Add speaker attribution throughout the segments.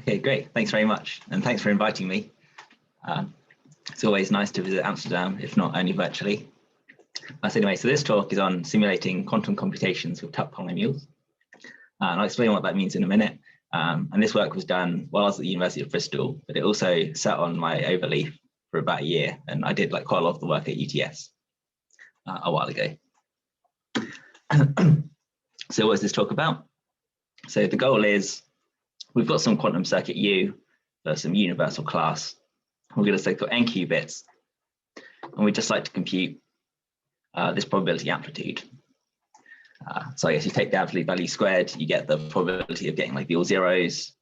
Speaker 1: Okay, great. Thanks very much. And thanks for inviting me. It's always nice to visit Amsterdam, if not only virtually. So anyway, so this talk is on simulating quantum computations with Tutte polynomials. And I'll explain what that means in a minute. And this work was done while I was at the University of Bristol, but it also sat on my overleaf for about a year. And I did quite a lot of the work at UTS a while ago. So what is this talk about? So the goal is, we've got some quantum circuit U for some universal class. We're going to say got n qubits, and we just like to compute this probability amplitude. So I guess you take the absolute value squared, you get the probability of getting the all zeros,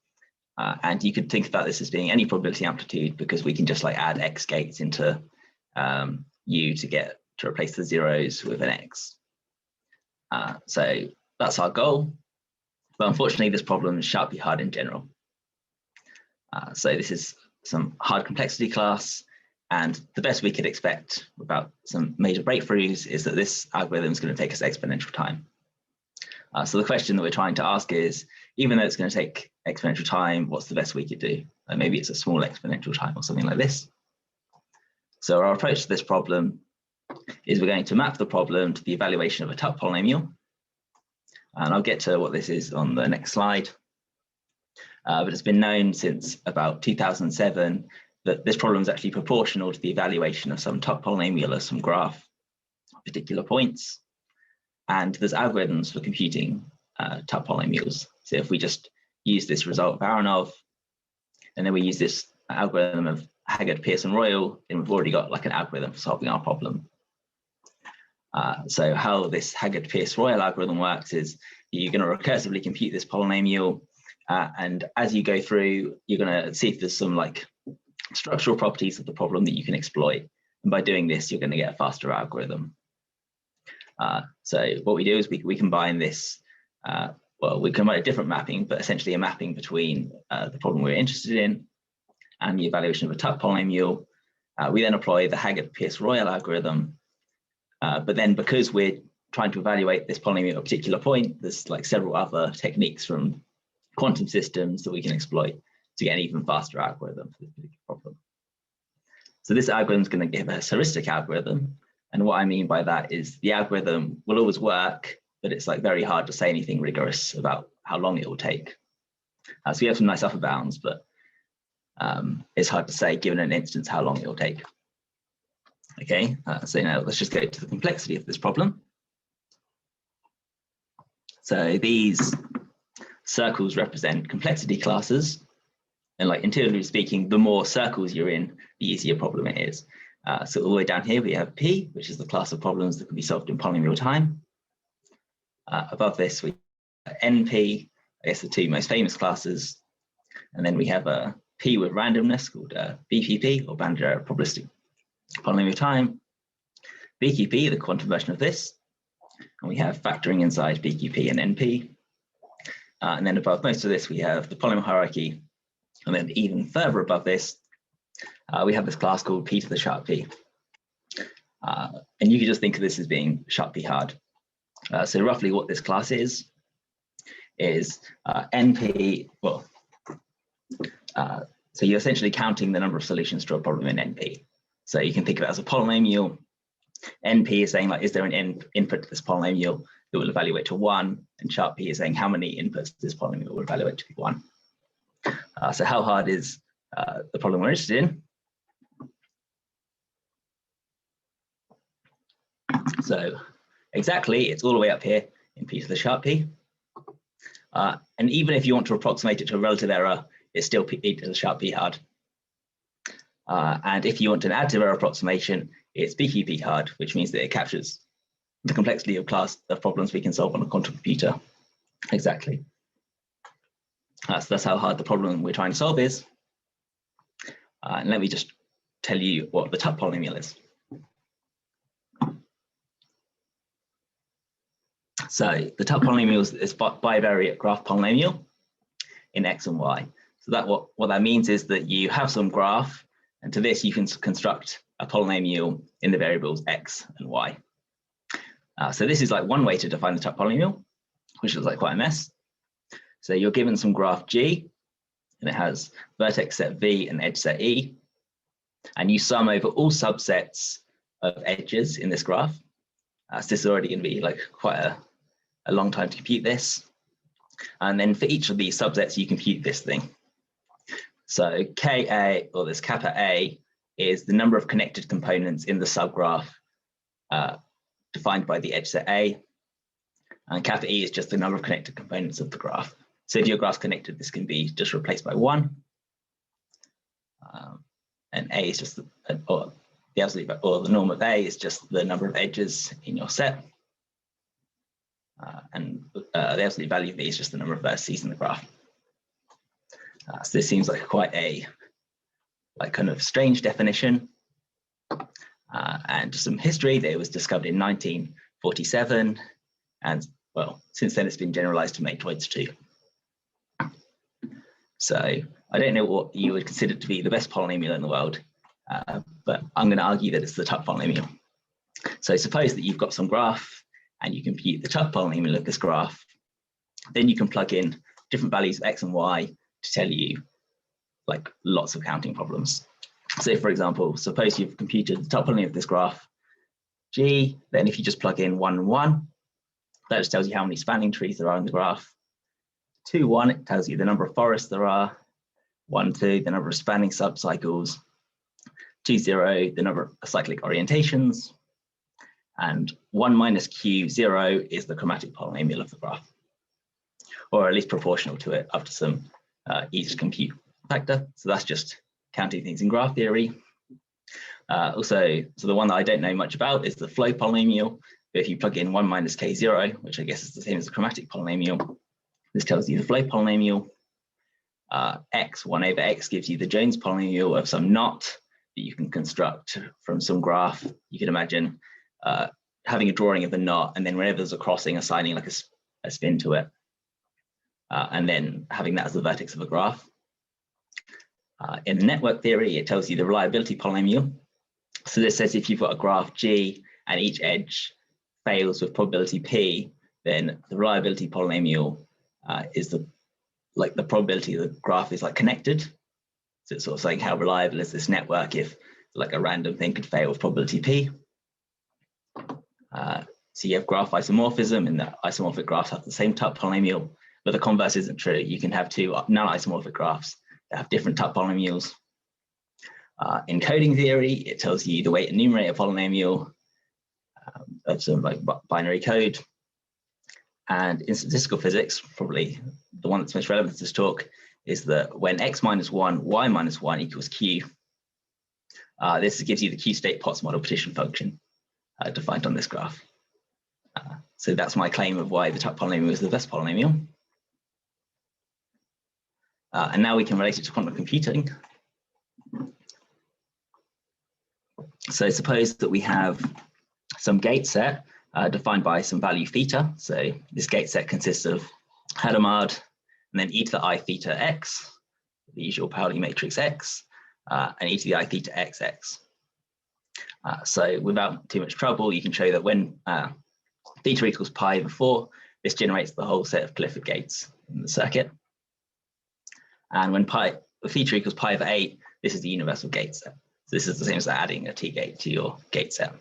Speaker 1: and you could think about this as being any probability amplitude because we can just add x gates into U to replace the zeros with an x. So that's our goal. But unfortunately, this problem is sharply hard in general. So this is some hard complexity class, and the best we could expect without some major breakthroughs is that this algorithm is going to take us exponential time. So the question that we're trying to ask is, even though it's going to take exponential time, what's the best we could do? Maybe it's a small exponential time or something like this. So our approach to this problem is we're going to map the problem to the evaluation of a Tutte polynomial. And I'll get to what this is on the next slide. But it's been known since about 2007 that this problem is actually proportional to the evaluation of some Tutte polynomial or some graph at particular points. And there's algorithms for computing Tutte polynomials. So if we just use this result of Aronov, and then we use this algorithm of Haggard, Pearson, Royal, then we've already got an algorithm for solving our problem. So how this Haggard, Pearson, Royal algorithm works is you're going to recursively compute this polynomial, and as you go through, you're going to see if there's some structural properties of the problem that you can exploit. And by doing this, you're going to get a faster algorithm. So what we do is we combine this, well, we combine a different mapping, but essentially a mapping between the problem we're interested in and the evaluation of a Tutte polynomial. We then apply the Haggard, Pearson, Royal algorithm. But then because we're trying to evaluate this polynomial at a particular point, there's several other techniques from quantum systems that we can exploit to get an even faster algorithm for this particular problem. So this algorithm is going to give us a heuristic algorithm. And what I mean by that is the algorithm will always work, but it's very hard to say anything rigorous about how long it will take. So we have some nice upper bounds, but it's hard to say given an instance how long it will take. Okay, so now let's just go to the complexity of this problem. So these circles represent complexity classes. And intuitively speaking, the more circles you're in, the easier problem it is. So all the way down here, we have P, which is the class of problems that can be solved in polynomial time. Above this, we have NP, I guess the two most famous classes. And then we have a P with randomness called BPP, or bounded error probabilistic polynomial time. BQP, the quantum version of this. And we have factoring inside BQP and NP. And then above most of this, we have the polynomial hierarchy. And then even further above this, we have this class called P to the sharp P. And you can just think of this as being sharp P hard. So roughly what this class is NP, well, so you're essentially counting the number of solutions to a problem in NP. So you can think of it as a polynomial. NP is saying, is there an input to this polynomial that will evaluate to 1? And sharp P is saying how many inputs this polynomial will evaluate to be 1. So how hard is the problem we're interested in? So exactly, it's all the way up here in P to the sharp P. And even if you want to approximate it to a relative error, it's still P to the sharp P hard. And if you want an additive error approximation, it's BQP hard, which means that it captures the complexity of class of problems we can solve on a quantum computer. Exactly. So that's how hard the problem we're trying to solve is. And let me just tell you what the Tutte polynomial is. So the Tutte polynomial is bivariate graph polynomial in X and Y. So that what that means is that you have some graph, and to this you can construct a polynomial in the variables X and Y. So this is one way to define the Tutte polynomial, which looks like quite a mess. So you're given some graph G, and it has vertex set V and edge set E. And you sum over all subsets of edges in this graph. So this is already going to be like quite a long time to compute this. And then for each of these subsets, you compute this thing. So Ka, or this kappa A, is the number of connected components in the subgraph defined by the edge set A. And kappa E is just the number of connected components of the graph. So if your graph's connected, this can be just replaced by 1. And A is just the absolute, or the norm of A is just the number of edges in your set. And the absolute value of V is just the number of vertices in the graph. So this seems like quite a kind of strange definition. And just some history, it was discovered in 1947. And well, since then it's been generalized to matroids too. So I don't know what you would consider to be the best polynomial in the world, but I'm going to argue that it's the Tutte polynomial. So suppose that you've got some graph and you compute the Tutte polynomial of this graph. Then you can plug in different values of x and y to tell you like lots of counting problems. So for example, suppose you've computed the Tutte polynomial of this graph G, then if you just plug in 1 and 1, that just tells you how many spanning trees there are in the graph. 2, 1, it tells you the number of forests there are. 1, 2, the number of spanning subcycles. 2, 0, the number of cyclic orientations. And 1 minus q, 0 is the chromatic polynomial of the graph, or at least proportional to it up to some easy to compute factor. So that's just counting things in graph theory. Also, so the one that I don't know much about is the flow polynomial. But if you plug in 1 minus k0, which I guess is the same as the chromatic polynomial, this tells you the flow polynomial. X, 1 over x gives you the Jones polynomial of some knot that you can construct from some graph. You can imagine having a drawing of the knot, and then whenever there's a crossing, assigning like a spin to it, and then having that as the vertex of a graph. In network theory, it tells you the reliability polynomial. So this says if you've got a graph G and each edge fails with probability P, then the reliability polynomial is the probability the graph is like connected. So it's sort of saying how reliable is this network if like a random thing could fail with probability P. So you have graph isomorphism, and the isomorphic graphs have the same Tutte polynomial, but the converse isn't true. You can have two non-isomorphic graphs that have different Tutte polynomials. In coding theory, it tells you the weight and numerator polynomial of some like binary code. And in statistical physics, probably the one that's most relevant to this talk is that when x minus 1, y minus 1 equals q, this gives you the q-state Potts model partition function defined on this graph. So that's my claim of why the Tutte polynomial is the best polynomial. And now we can relate it to quantum computing. So suppose that we have some gate set defined by some value theta. So this gate set consists of Hadamard and then e to the I theta x, the usual Pauli matrix x, and e to the I theta xx. So without too much trouble, you can show that when theta equals pi over 4, this generates the whole set of Clifford gates in the circuit. And when theta equals pi over 8, this is the universal gate set. So this is the same as adding a T gate to your gate set.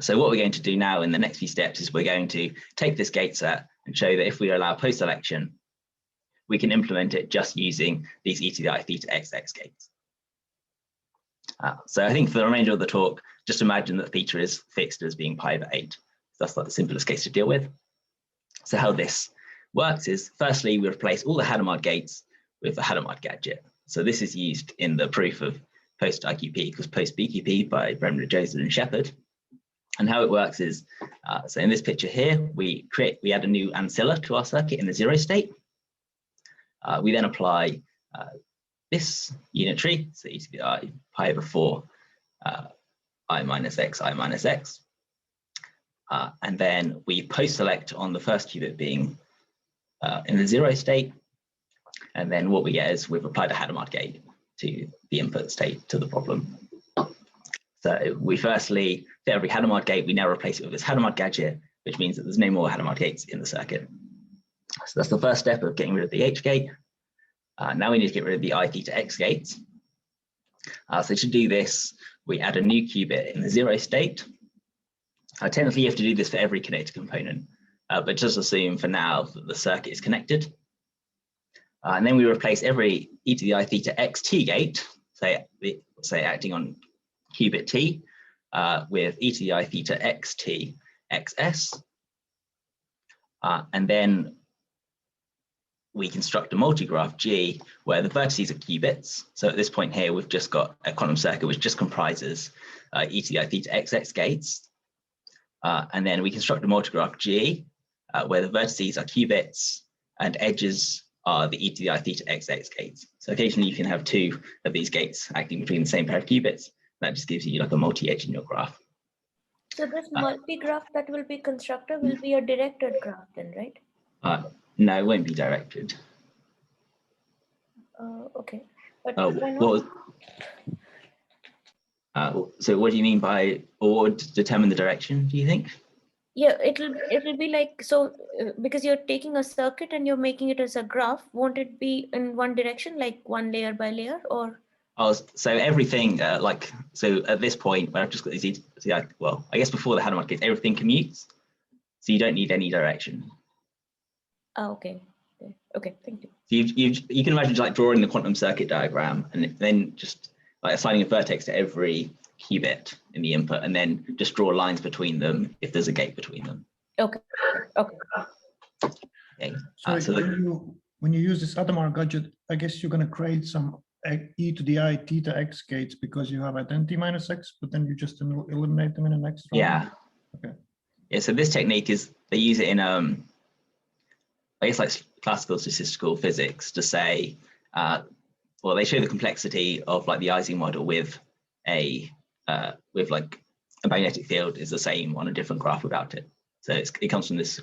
Speaker 1: So what we're going to do now in the next few steps is we're going to take this gate set and show that if we allow post-selection, we can implement it just using these e to the I theta xx gates. So I think for the remainder of the talk, just imagine that theta is fixed as being pi over 8. So that's like the simplest case to deal with. So how this works is, firstly, we replace all the Hadamard gates with the Hadamard gadget. So this is used in the proof of post IQP equals post BQP by Bremner, Joseph, and Shepherd. And how it works is, so in this picture here, we add a new ancilla to our circuit in the 0 state. We then apply this unitary, so e to the I pi over 4, I minus x, I minus x. And then we post-select on the first qubit being in the 0 state. And then what we get is we've applied a Hadamard gate to the input state to the problem. So we firstly, for every Hadamard gate, we now replace it with this Hadamard gadget, which means that there's no more Hadamard gates in the circuit. So that's the first step of getting rid of the H gate. Now we need to get rid of the I theta x gates. So to do this, we add a new qubit in the 0 state. Technically, you have to do this for every connected component, but just assume for now that the circuit is connected. And then we replace every e to the I theta x t gate, say acting on qubit t, with e to the I theta x t xs. And then we construct a multigraph G where the vertices are qubits. So at this point here, we've just got a quantum circuit which just comprises e to the I theta xx gates. And then we construct a multigraph G where the vertices are qubits and edges are the e to the I theta xx gates. So occasionally you can have two of these gates acting between the same pair of qubits. That just gives you like a multi-edge in your graph.
Speaker 2: So this multi-graph that will be constructed will be a directed graph then, right?
Speaker 1: No, it won't be directed.
Speaker 2: Okay, but why not?
Speaker 1: So what do you mean by, or what would determine the direction, do you think?
Speaker 2: Yeah, it'll be like, so because you're taking a circuit and you're making it as a graph, won't it be in one direction, like one layer by layer, or?
Speaker 1: Oh, so everything, so at this point, where I've just got these, well, I guess before the Hadamard case, everything commutes, so you don't need any direction.
Speaker 2: Oh, okay. Okay, thank you.
Speaker 1: So you can imagine just like drawing the quantum circuit diagram and then just like assigning a vertex to every qubit in the input, and then just draw lines between them if there's a gate between them.
Speaker 2: Okay.
Speaker 3: So when you use this Hadamard gadget, I guess you're going to create some e to the I theta x gates because you have identity minus x, but then you just eliminate them in the next round.
Speaker 1: Yeah.
Speaker 3: Okay.
Speaker 1: Yeah. So this technique is, they use it in I guess like classical statistical physics to say, well, they show the complexity of like the Ising model with like a magnetic field is the same on a different graph without it. So it comes from this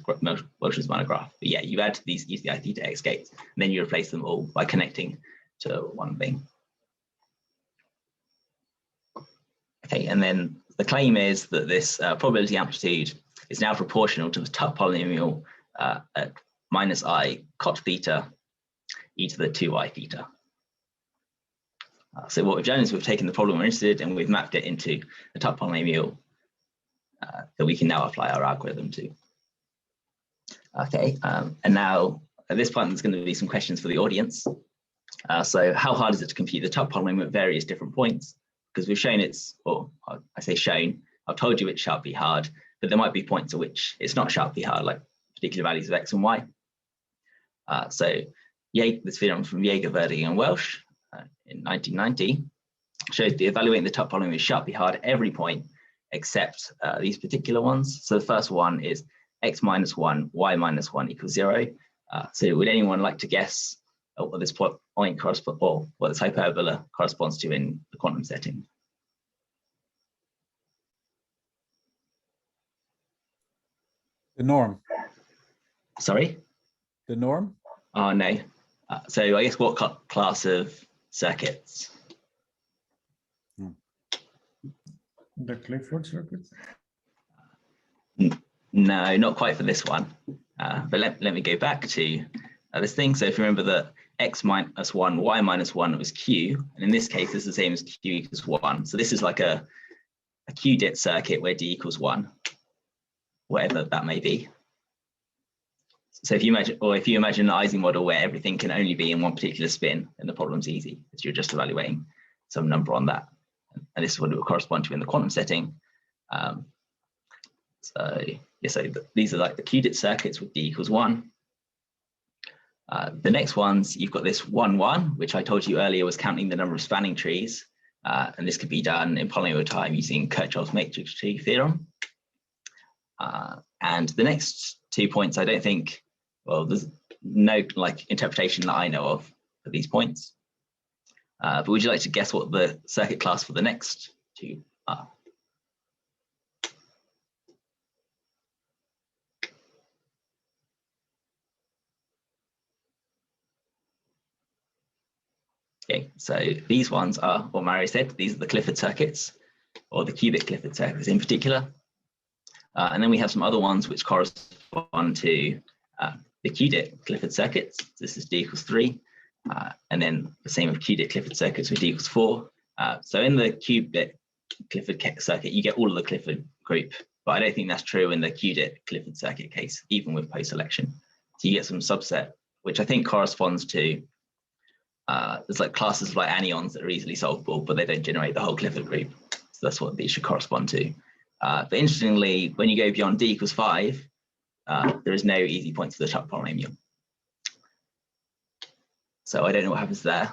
Speaker 1: Welch's monograph. But yeah, you add these e to the I theta x gates, and then you replace them all by connecting to one thing. Okay, and then the claim is that this probability amplitude is now proportional to the Tutte polynomial at minus I cot theta e to the 2I theta. So what we've done is we've taken the problem we're interested in and we've mapped it into a Tutte polynomial that we can now apply our algorithm to. Okay, and now at this point, there's going to be some questions for the audience. So how hard is it to compute the Tutte polynomial at various different points? Because we've shown I say shown, I've told you it's sharply hard, but there might be points at which it's not sharply hard, like particular values of x and y. So this theorem from Jaeger, Verdig, and Welch in 1990 shows that evaluating the Tutte polynomial is sharply hard at every point except these particular ones. So the first one is x minus 1, y minus 1 equals 0. So would anyone like to guess what this point corresponds, or what this hyperbola corresponds to in the quantum setting?
Speaker 4: The norm.
Speaker 1: Sorry?
Speaker 4: The norm?
Speaker 1: Oh, no. So I guess what class of circuits?
Speaker 3: The Clifford circuit?
Speaker 1: No, not quite for this one. But let me go back to this thing. So if you remember that x minus 1, y minus 1 was q, and in this case, this is the same as q equals 1. So this is like a q-dit circuit where d equals 1, whatever that may be. So if you imagine an Ising model where everything can only be in one particular spin, then the problem's easy, because you're just evaluating some number on that. And this is what it will correspond to in the quantum setting. These are like the q-dit circuits with d equals 1. The next ones, you've got this 1, 1, which I told you earlier was counting the number of spanning trees. And this could be done in polynomial time using Kirchhoff's matrix tree theorem. And the next 2 points, I don't think, well, there's no like interpretation that I know of for these points. But would you like to guess what the circuit class for the next 2 are? Okay, so these ones are what Mario said, these are the Clifford circuits, or the qubit Clifford circuits in particular. And then we have some other ones which correspond to the q-dit Clifford circuits. This is d equals 3. And then the same with qubit Clifford circuits with d equals 4. So in the qubit Clifford circuit, you get all of the Clifford group, but I don't think that's true in the qubit Clifford circuit case, even with post-selection. So you get some subset, which I think corresponds to, there's like classes of like anyons that are easily solvable, but they don't generate the whole Clifford group. So that's what these should correspond to. But interestingly, when you go beyond d equals 5, there is no easy points for the Tutte polynomial. So I don't know what happens there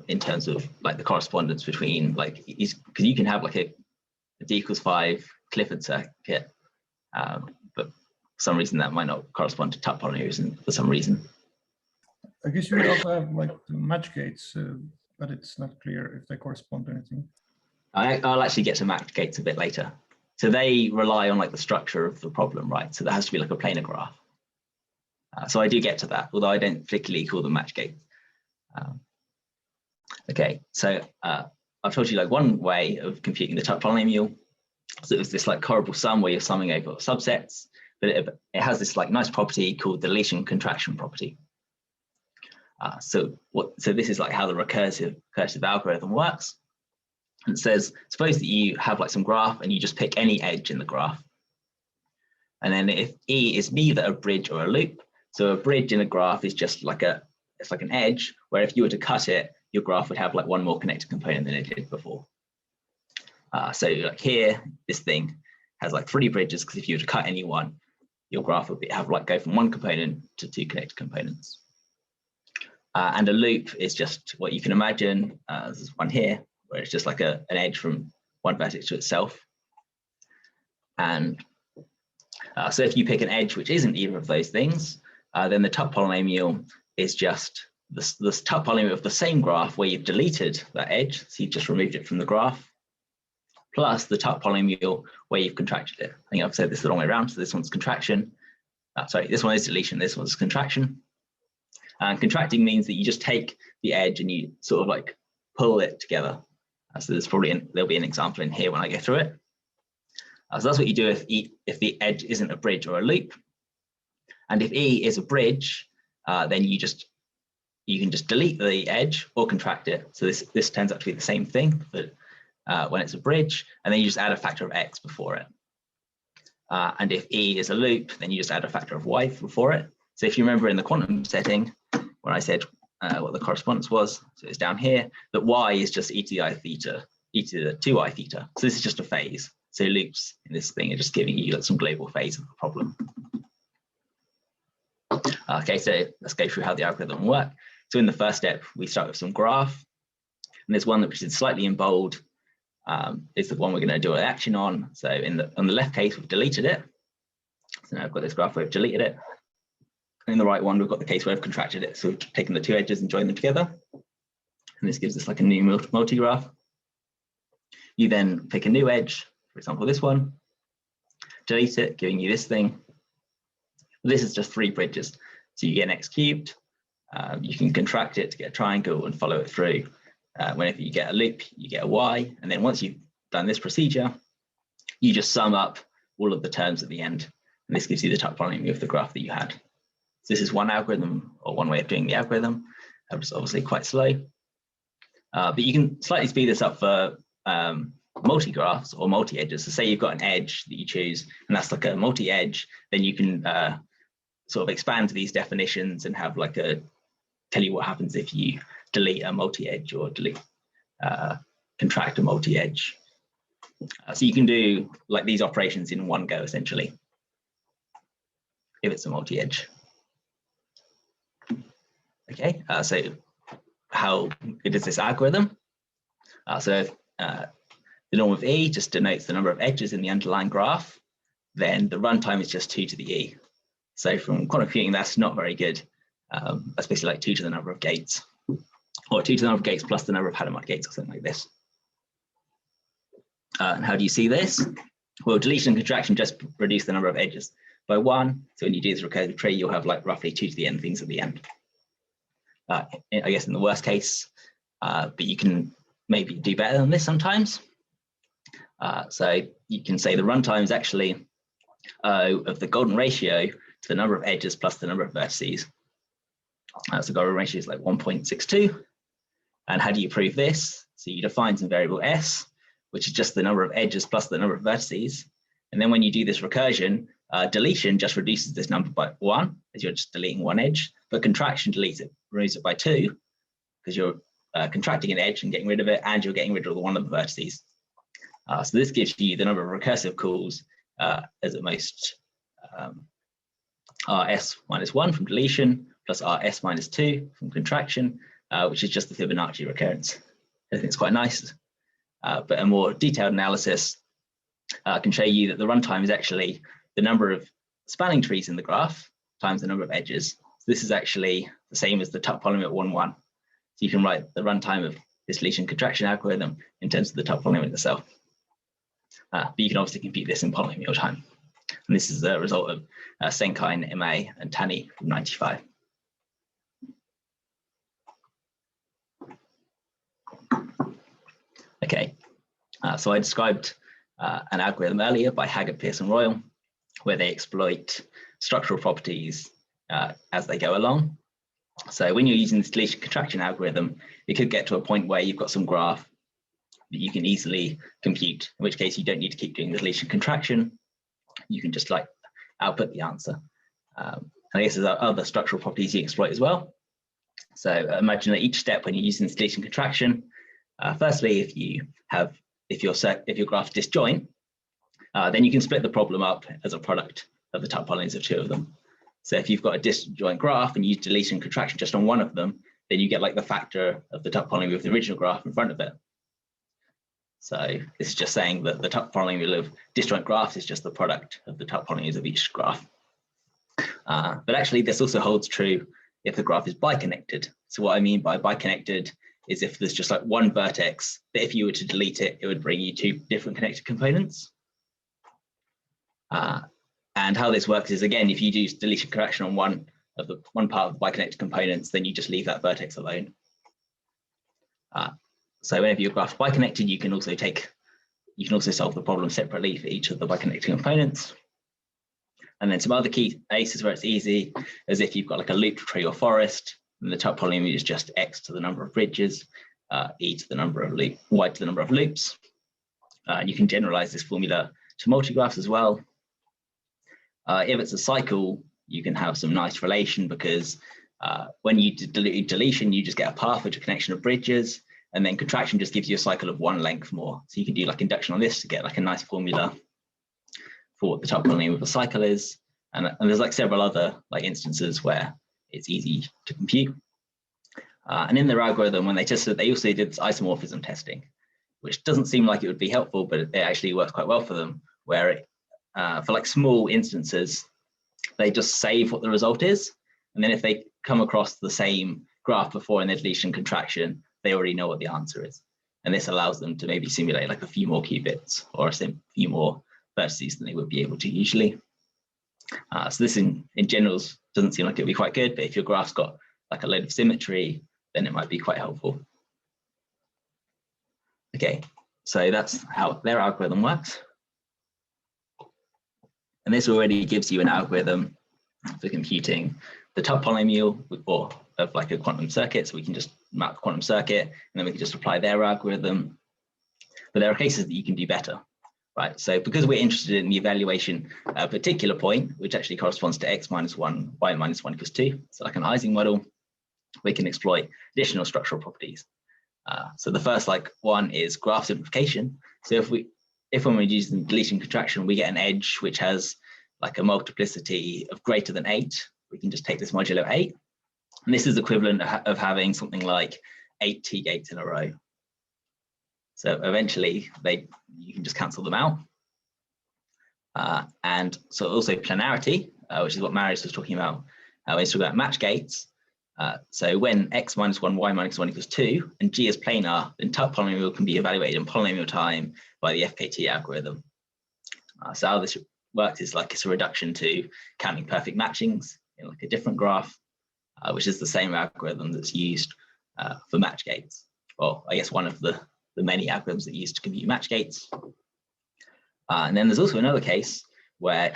Speaker 1: in terms of like the correspondence between like, because you can have like a d equals 5 Clifford circuit, but for some reason that might not correspond to Tutte polynomials for some reason.
Speaker 3: I guess you would also have like the match gates, but it's not clear if they correspond to anything.
Speaker 1: I'll actually get to match gates a bit later. So they rely on like the structure of the problem, right? So there has to be like a planar graph. So I do get to that, although I don't particularly call them match gates. Okay, so I've told you like one way of computing the Tutte polynomial. So it was this like horrible sum where you're summing over subsets, but it has this like nice property called deletion-contraction property. So this is like how the recursive algorithm works. And it says, suppose that you have like some graph and you just pick any edge in the graph. And then if E is neither a bridge or a loop, so a bridge in a graph is just like it's like an edge, where if you were to cut it, your graph would have like one more connected component than it did before. So like here, this thing has like 3 bridges, because if you were to cut any one, your graph would go from 1 component to 2 connected components. And a loop is just what you can imagine. There's one here, where it's just like an edge from one vertex to itself. And so if you pick an edge which isn't either of those things, then the Tutte polynomial is just this Tutte polynomial of the same graph where you've deleted that edge, so you've just removed it from the graph, plus the Tutte polynomial where you've contracted it. I think I've said this the wrong way around, so this one's contraction. Sorry, this one is deletion, this one's contraction. And contracting means that you just take the edge and you sort of like pull it together. So there'll be an example in here when I go through it. So that's what you do if the edge isn't a bridge or a loop. And if E is a bridge, then you can just delete the edge or contract it. So this turns out to be the same thing, but when it's a bridge, and then you just add a factor of x before it. And if E is a loop, then you just add a factor of y before it. So if you remember in the quantum setting, where I said what the correspondence was, so it's down here, that y is just e to the I theta, e to the 2i theta. So this is just a phase. So loops in this thing are just giving you like some global phase of the problem. Okay, so let's go through how the algorithm works. So in the first step, we start with some graph. And there's one which is slightly in bold, is the one we're going to do an action on. So on the left case, we've deleted it. So now I've got this graph where I've deleted it. And in the right one, we've got the case where I've contracted it. So we've taken the 2 edges and joined them together. And this gives us like a new multi-graph. You then pick a new edge, for example, this one, delete it, giving you this thing. This is just 3 bridges. So you get an x cubed. You can contract it to get a triangle and follow it through. Whenever you get a loop, you get a y. And then once you've done this procedure, you just sum up all of the terms at the end. And this gives you the Tutte polynomial of the graph that you had. So this is one algorithm, or one way of doing the algorithm. It's obviously quite slow. But you can slightly speed this up for multi-graphs or multi-edges. So say you've got an edge that you choose, and that's like a multi-edge, then you can sort of expand these definitions and have like tell you what happens if you delete a multi-edge or contract a multi-edge. So you can do like these operations in one go, essentially, if it's a multi-edge. Okay, so how good is this algorithm? The norm of E just denotes the number of edges in the underlying graph. Then the runtime is just 2 to the E. So from quantum computing, that's not very good. That's basically like 2 to the number of gates, or 2 to the number of gates plus the number of Hadamard gates, or something like this. And how do you see this? Well, deletion and contraction just reduce the number of edges by 1. So when you do this recursive tree, you'll have like roughly 2 to the n things at the end. I guess in the worst case, but you can maybe do better than this sometimes. So you can say the runtime is actually O of the golden ratio to the number of edges plus the number of vertices. So goal ratio is like 1.62. And how do you prove this? So you define some variable s, which is just the number of edges plus the number of vertices. And then when you do this recursion, deletion just reduces this number by 1, as you're just deleting one edge, but contraction deletes it, removes it by 2, because you're contracting an edge and getting rid of it, and you're getting rid of one of the vertices. So this gives you the number of recursive calls as at most rs minus 1 from deletion plus rs minus 2 from contraction, which is just the Fibonacci recurrence. I think it's quite nice, but a more detailed analysis can show you that the runtime is actually the number of spanning trees in the graph times the number of edges. So this is actually the same as the Tutte polynomial 1, 1. So you can write the runtime of this deletion contraction algorithm in terms of the Tutte polynomial itself. But you can obviously compute this in polynomial time. And this is the result of Senkine, MA, and Tani from 95. Okay, so I described an algorithm earlier by Haggard, Pearson, Royal, where they exploit structural properties as they go along. So when you're using this deletion contraction algorithm, it could get to a point where you've got some graph that you can easily compute, in which case you don't need to keep doing the deletion contraction. You can just like output the answer. I guess there's other structural properties you exploit as well. So imagine that each step when you're using this deletion contraction, firstly, if your graph disjoint, then you can split the problem up as a product of the Tutte polynomials of 2 of them. So if you've got a disjoint graph and you use deletion contraction just on one of them, then you get like the factor of the Tutte polynomial of the original graph in front of it. So this is just saying that the Tutte polynomial of disjoint graphs is just the product of the Tutte polynomials of each graph. But actually, this also holds true if the graph is biconnected. So what I mean by biconnected is if there's just like one vertex, that if you were to delete it, it would bring you 2 different connected components. And how this works is, again, if you do deletion contraction on one part of the biconnected components, then you just leave that vertex alone. So whenever your graph is biconnected, you can also solve the problem separately for each of the biconnected components. And then some other key cases where it's easy, as if you've got like a looped tree or forest, and the Tutte polynomial is just x to the number of bridges, e to the number of loops, y to the number of loops. You can generalize this formula to multigraphs as well. If it's a cycle, you can have some nice relation, because when you do deletion, you just get a path which is a connection of bridges, and then contraction just gives you a cycle of 1 length more. So you can do like induction on this to get like a nice formula for what the Tutte polynomial of a cycle is. And there's like several other like instances where it's easy to compute. And in their algorithm, when they tested it, they also did this isomorphism testing, which doesn't seem like it would be helpful, but it actually works quite well for them, where it, for like small instances, they just save what the result is. And then if they come across the same graph before in their deletion contraction, they already know what the answer is. And this allows them to maybe simulate like a few more qubits or a few more vertices than they would be able to usually. So this in general doesn't seem like it would be quite good, but if your graph's got like a load of symmetry, then it might be quite helpful. Okay, so that's how their algorithm works. And this already gives you an algorithm for computing the Tutte polynomial or of like a quantum circuit. So we can just map the quantum circuit, and then we can just apply their algorithm. But there are cases that you can do better, right? So because we're interested in the evaluation at a particular point, which actually corresponds to x minus 1, y minus 1 equals 2, so like an Ising model, we can exploit additional structural properties. So the first one is graph simplification. So if when we're using deletion contraction, we get an edge which has like a multiplicity of greater than 8, we can just take this modulo 8. And this is equivalent of having something like 8 T gates in a row. So eventually you can just cancel them out. And so also planarity, which is what Marius was talking about when he's talking about match gates. So when x minus 1, y minus 1 equals 2, and g is planar, then Tutte polynomial can be evaluated in polynomial time by the FKT algorithm. So how this works is like it's a reduction to counting perfect matchings in like a different graph, which is the same algorithm that's used for match gates. Well, I guess one of the many algorithms that are used to compute match gates. And then there's also another case where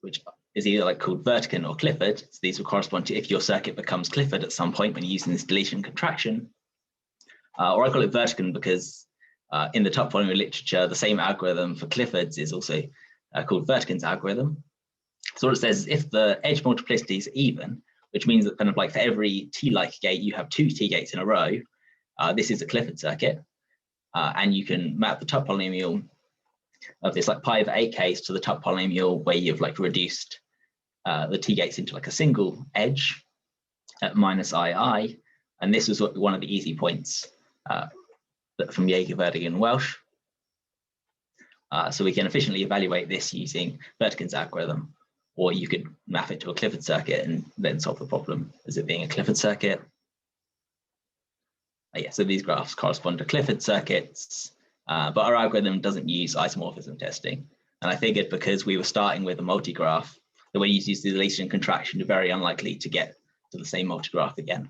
Speaker 1: which is either like called Vertigan or Clifford. So these will correspond to if your circuit becomes Clifford at some point when you're using this deletion contraction. Or I call it Vertigan because in the top polynomial literature, the same algorithm for Clifford's is also called Vertigan's algorithm. So what it says is if the edge multiplicities are even, which means that kind of like for every T-like gate, you have 2 T-gates in a row, this is a Clifford circuit. And you can map the top polynomial of this like pi over 8 case to the top polynomial where you've like reduced the T-gates into like a single edge at minus II. And this was one of the easy points from Jaeger, Vertigan, and Welsh. So we can efficiently evaluate this using Vertigan's algorithm, or you could map it to a Clifford circuit and then solve the problem as it being a Clifford circuit. Yeah, so these graphs correspond to Clifford circuits, but our algorithm doesn't use isomorphism testing. And I figured because we were starting with a multigraph, that when you use the deletion contraction, you're very unlikely to get to the same multigraph again.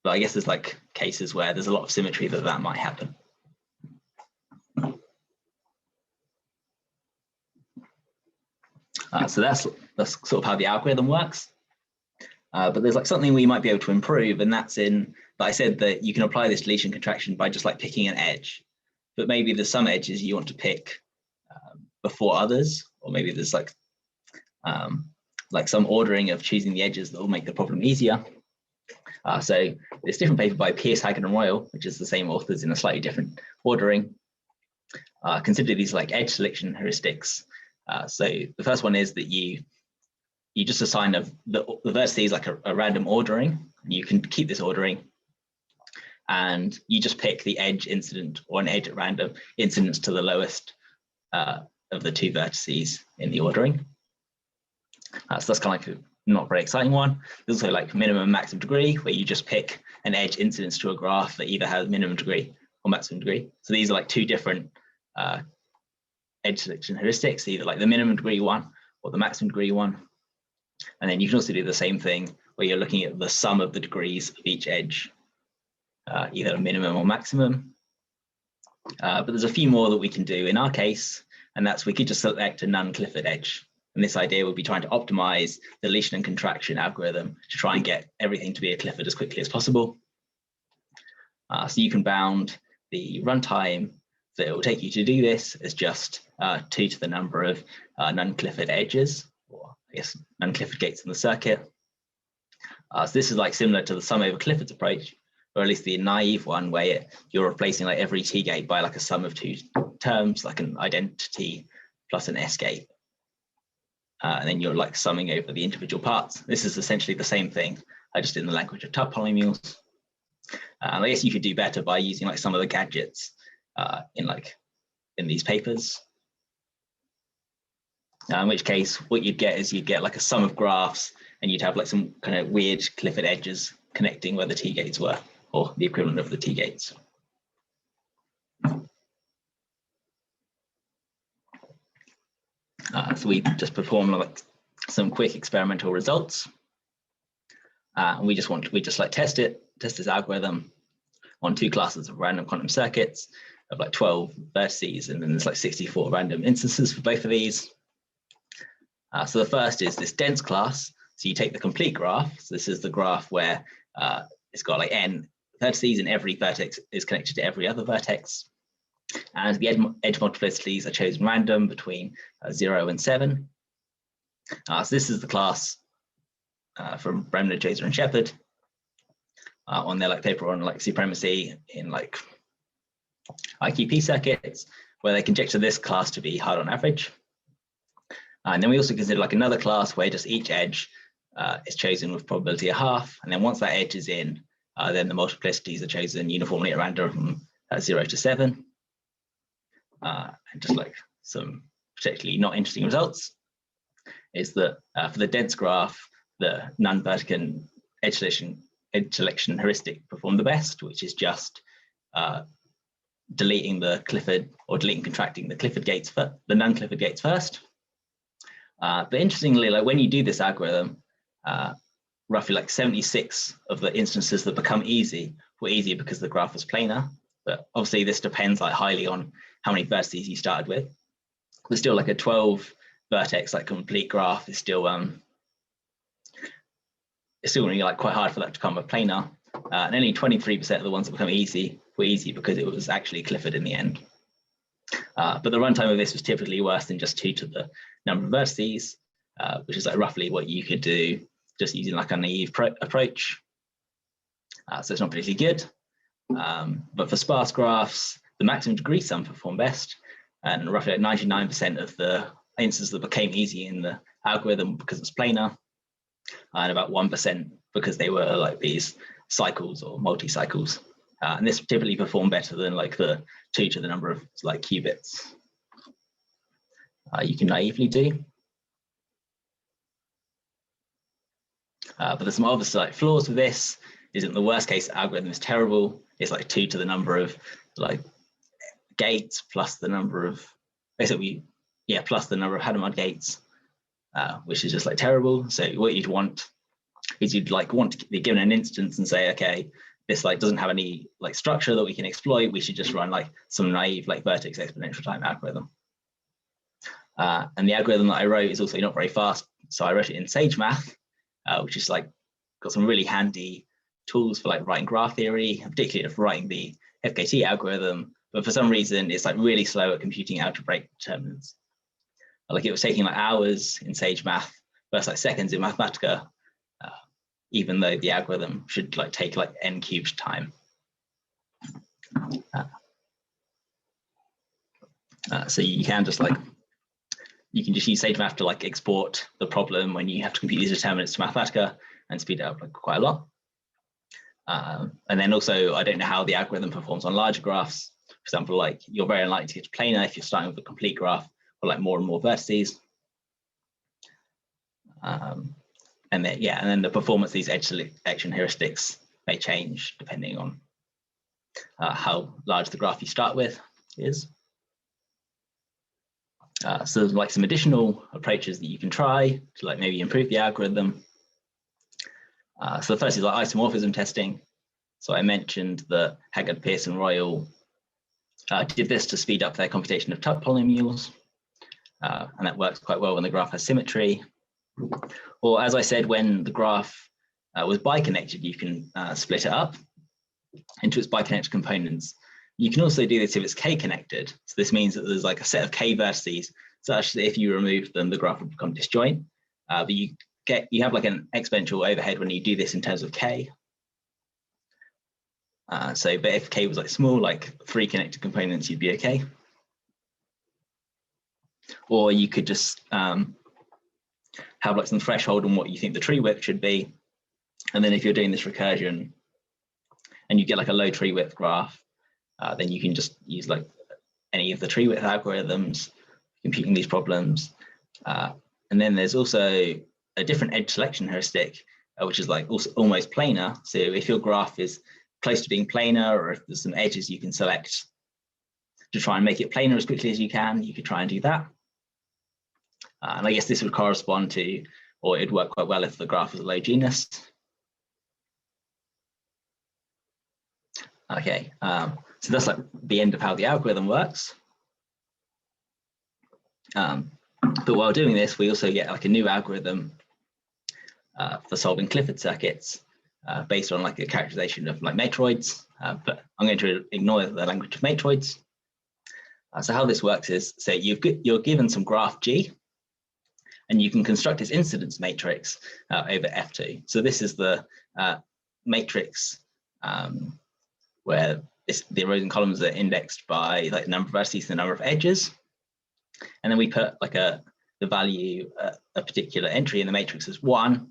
Speaker 1: But I guess there's like cases where there's a lot of symmetry that might happen. So that's sort of how the algorithm works. But there's like something we might be able to improve, and that's in that I said that you can apply this deletion contraction by just like picking an edge. But maybe there's some edges you want to pick before others, or maybe there's like some ordering of choosing the edges that will make the problem easier. So this different paper by Pierce, Haggard, and Royal, which is the same authors in a slightly different ordering, consider these like edge selection heuristics. So the first one is that you just assign the vertices like a random ordering. You can keep this ordering, and you just pick the edge incident or an edge at random incidence to the lowest of the 2 vertices in the ordering. So that's kind of like a not very exciting one. There's also like minimum and maximum degree, where you just pick an edge incidence to a graph that either has minimum degree or maximum degree. So these are like 2 different edge selection heuristics, either like the minimum degree one or the maximum degree one. And then you can also do the same thing where you're looking at the sum of the degrees of each edge, either minimum or maximum. But there's a few more that we can do in our case, and that's we could just select a non-Clifford edge. And this idea would be trying to optimize the deletion and contraction algorithm to try and get everything to be a Clifford as quickly as possible. So you can bound the runtime that it will take you to do this as just 2 to the number of non-Clifford edges, or I guess non-Clifford gates in the circuit. So this is like similar to the sum over Clifford's approach, or at least the naive one where you're replacing like every T gate by like a sum of 2 terms, like an identity plus an S gate. And then you're like summing over the individual parts. This is essentially the same thing, just in the language of tub polynomials. And I guess you could do better by using like some of the gadgets in these papers. In which case, what you'd get is you'd get like a sum of graphs, and you'd have like some kind of weird Clifford edges connecting where the T gates were, or the equivalent of the T gates. So we just perform like some quick experimental results. And we just like test this algorithm on 2 classes of random quantum circuits of like 12 vertices, and then there's like 64 random instances for both of these. So the first is this dense class. So you take the complete graph. So this is the graph where it's got like n vertices, and every vertex is connected to every other vertex. And the edge multiplicities are chosen random between 0 and 7. So this is the class from Bremner, Jaser, and Shepherd on their like paper on like supremacy in like IQP circuits, where they conjecture this class to be hard on average. And then we also consider like another class where just each edge is chosen with probability of half. And then once that edge is in, then the multiplicities are chosen uniformly at random from 0 to 7. And just like some particularly not interesting results is that for the dense graph, the non-Vertigan edge selection heuristic performed the best, which is just deleting the Clifford, or deleting contracting the Clifford gates, the non-Clifford gates first. But interestingly, like when you do this algorithm, roughly like 76 of the instances that become easy were easier because the graph was planar. But obviously this depends like highly on how many vertices you started with. there's still like a 12 vertex like complete graph is still it's still going to be like quite hard for that to become a planar, and only 23% of the ones that become easy were easy because it was actually Clifford in the end. But the runtime of this was typically worse than just 2 to the number of vertices, which is like roughly what you could do just using like a naive approach. So it's not particularly good. But for sparse graphs, the maximum degree sum performed best, and roughly like 99% of the instances that became easy in the algorithm because it's planar, and about 1% because they were like these cycles or multi-cycles. And this typically performed better than like the 2 to the number of like qubits you can naively do. But there's some obvious like flaws with this. Isn't the worst case algorithm is terrible. It's like 2 to the number of like gates plus the number of basically plus the number of Hadamard gates, which is just like terrible. So what you'd want is you'd like want to be given an instance and say, okay, this like doesn't have any like structure that we can exploit. We should just run like some naive like vertex exponential time algorithm. And the algorithm that I wrote is also not very fast, so I wrote it in Sage Math, which is like got some really handy tools for like writing graph theory, particularly for writing the FKT algorithm. But for some reason, it's like really slow at computing algebraic determinants. Like it was taking like hours in Sage Math versus like seconds in Mathematica, even though the algorithm should like take like n cubed time. So you can just like use Sage Math to like export the problem when you have to compute these determinants to Mathematica and speed it up like quite a lot. And then also, I don't know how the algorithm performs on larger graphs. For example, like you're very unlikely to get to planar if you're starting with a complete graph or like more and more vertices. And then the performance of these edge selection heuristics may change depending on how large the graph you start with is. So there's like some additional approaches that you can try to like maybe improve the algorithm. So the first is like isomorphism testing. So I mentioned that Haggard, Pearce, and Royal did this to speed up their computation of Tutte polynomials, and that works quite well when the graph has symmetry. Or as I said, when the graph was biconnected, you can split it up into its biconnected components. You can also do this if it's k-connected. So this means that there's like a set of k vertices such that if you remove them, the graph will become disjoint. But you have like an exponential overhead when you do this in terms of k. But if k was like small, like 3 connected components, you'd be okay. Or you could just have like some threshold on what you think the tree width should be. And then if you're doing this recursion and you get like a low tree width graph, then you can just use like any of the tree width algorithms computing these problems. And then there's also a different edge selection heuristic, which is like also almost planar. So if your graph is close to being planar, or if there's some edges you can select to try and make it planar as quickly as you can, you could try and do that. And I guess this would correspond to, or it'd work quite well if the graph was a low genus. Okay, so that's like the end of how the algorithm works. But while doing this, we also get like a new algorithm for solving Clifford circuits based on like a characterization of like matroids. But I'm going to ignore the language of matroids. So how this works is, say you're given some graph G, and you can construct its incidence matrix over F2. So this is the matrix where the rows and columns are indexed by like the number of vertices and the number of edges. And then we put like the value, a particular entry in the matrix as 1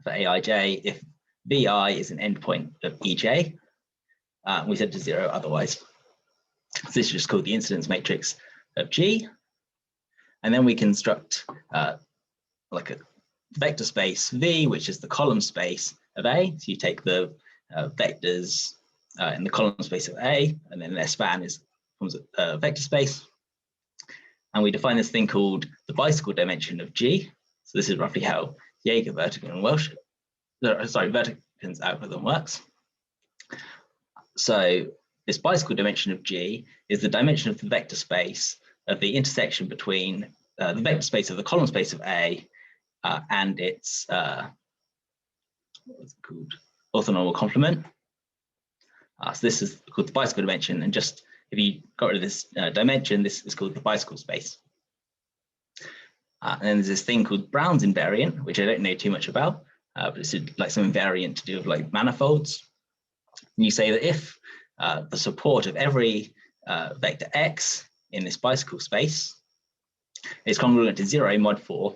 Speaker 1: for Aij if Vi is an endpoint of Ej. We set to 0 otherwise. So this is just called the incidence matrix of G. And then we construct like a vector space V, which is the column space of A. So you take the vectors in the column space of A, and then their span forms a vector space. And we define this thing called the bicycle dimension of G. So this is roughly how Jaeger, Vertigan, and Vertigan's algorithm works. So this bicycle dimension of G is the dimension of the vector space of the intersection between the vector space of the column space of A and its what's it called, orthonormal complement. So this is called the bicycle dimension, and just if you got rid of this dimension, this is called the bicycle space. And then there's this thing called Brown's invariant, which I don't know too much about, but it's like some invariant to do with like manifolds. And you say that if the support of every vector x in this bicycle space is congruent to 0 mod 4,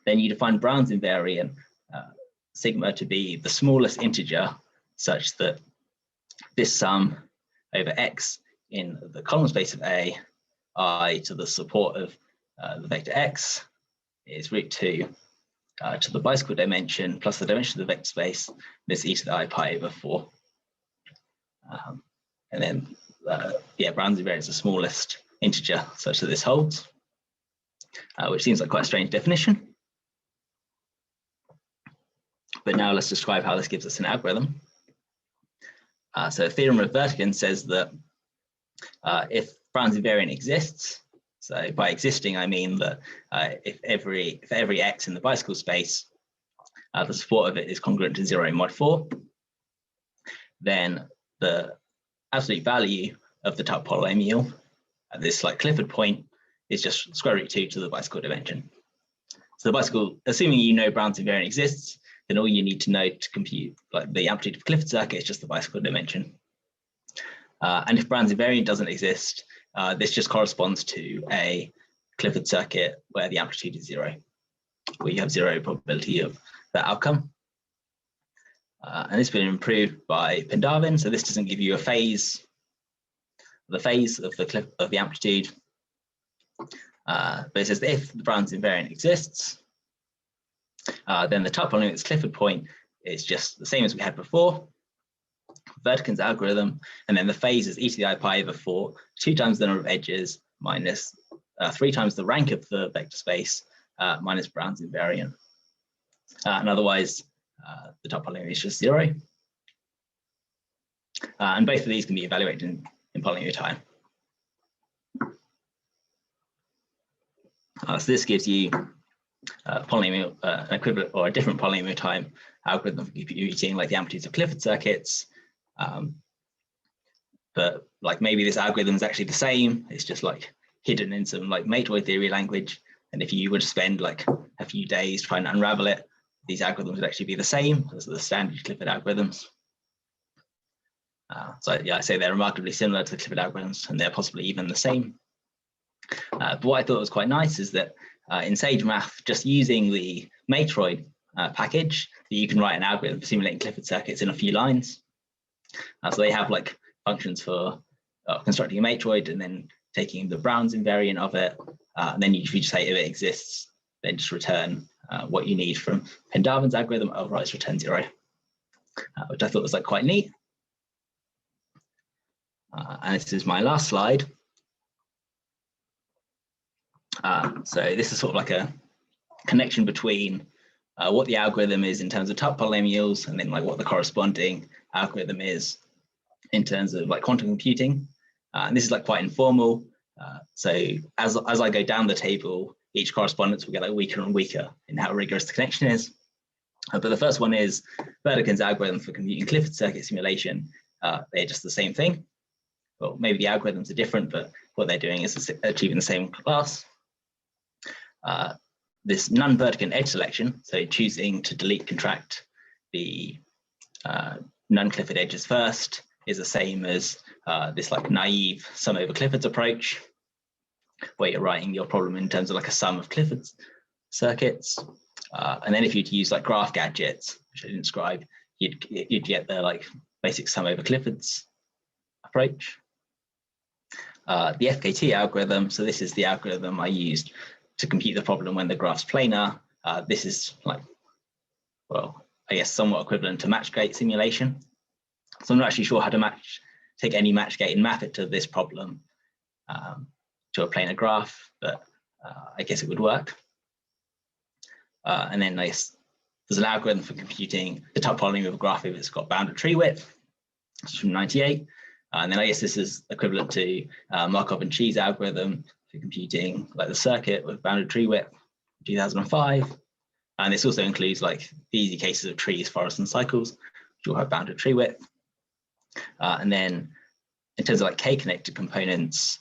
Speaker 1: then you define Brown's invariant sigma to be the smallest integer such that this sum over x in the column space of A, I to the support of the vector x is root 2 to the bicycle dimension plus the dimension of the vector space, this e to the I pi over 4. And then, yeah, Brown's invariant is the smallest integer such that this holds, which seems like quite a strange definition. But now let's describe how this gives us an algorithm. So Theorem Reversal says that if Brown's invariant exists, so by existing I mean that if every x in the bicycle space, the support of it is congruent to 0 mod 4, then the absolute value of the top polynomial at this like Clifford point is just square root 2 to the bicycle dimension. So the bicycle, assuming you know Brown's invariant exists, then all you need to know to compute like the amplitude of Clifford circuit is just the bicycle dimension. And if Brown's invariant doesn't exist, this just corresponds to a Clifford circuit where the amplitude is 0, where you have 0 probability of that outcome. And it's been improved by Pendarvin, so this doesn't give you a phase, the phase of the amplitude, but it says that if the Brown's invariant exists, then the top polynomial's Clifford point is just the same as we had before, Vertican's algorithm, and then the phase is e to the I pi over 4, 2 times the number of edges minus 3 times the rank of the vector space minus Brown's invariant. And otherwise, the top polynomial is just 0. And both of these can be evaluated in polynomial time. So this gives you polynomial, an equivalent or a different polynomial time algorithm for computing like the amplitudes of Clifford circuits. But like maybe this algorithm is actually the same. It's just like hidden in some like matroid theory language. And if you would spend like a few days trying to unravel it, these algorithms would actually be the same as the standard Clifford algorithms. So yeah, I say they're remarkably similar to the Clifford algorithms, and they're possibly even the same. But what I thought was quite nice is that in Sage Math, just using the matroid package, you can write an algorithm for simulating Clifford circuits in a few lines. So they have like functions for constructing a matroid and then taking the Brown's invariant of it. And then if you just say if it exists, then just return what you need from Pendarvin's algorithm, otherwise return 0, which I thought was like quite neat. And this is my last slide. So this is sort of like a connection between what the algorithm is in terms of top polynomials and then like what the corresponding algorithm is in terms of like quantum computing. And this is like quite informal. So as I go down the table, each correspondence will get like weaker and weaker in how rigorous the connection is. But the first one is Vertican's algorithm for computing Clifford circuit simulation. They're just the same thing. Well, maybe the algorithms are different, but what they're doing is achieving the same class. This non-Vertican edge selection, so choosing to delete contract the non-Clifford edges first, is the same as this like naive sum over Clifford's approach, where you're writing your problem in terms of like a sum of Clifford's circuits. And then if you'd use like graph gadgets, which I didn't describe, you'd get the like basic sum over Clifford's approach. The FKT algorithm, so this is the algorithm I used to compute the problem when the graph's planar. This is like, well, I guess somewhat equivalent to match gate simulation. So I'm not actually sure how to take any match gate and map it to this problem to a planar graph, but I guess it would work. And then there's an algorithm for computing the top polynomial of a graph if it's got bounded tree width. It's from 98. And then I guess this is equivalent to Markov and Cheese algorithm for computing like the circuit with bounded tree width, 2005. And this also includes like the easy cases of trees, forests, and cycles, which all have bounded tree width. And then in terms of like k-connected components,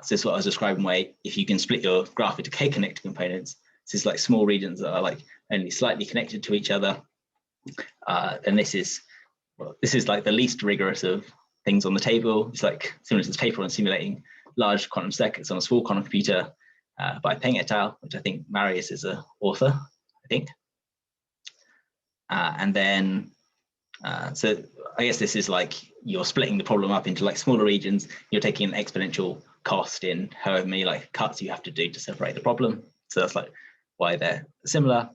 Speaker 1: so this is what I was describing, where if you can split your graph into k-connected components, this is like small regions that are like only slightly connected to each other. And this is like the least rigorous of things on the table. It's like similar to this paper on simulating large quantum circuits on a small quantum computer by Peng et al., which I think Marius is an author, I think. And then, so I guess this is like you're splitting the problem up into like smaller regions. You're taking an exponential cost in however many like cuts you have to do to separate the problem. So that's like why they're similar.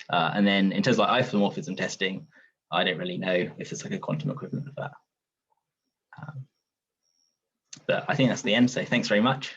Speaker 1: And then in terms of like isomorphism testing, I don't really know if it's like a quantum equivalent of that. But I think that's the end. So thanks very much.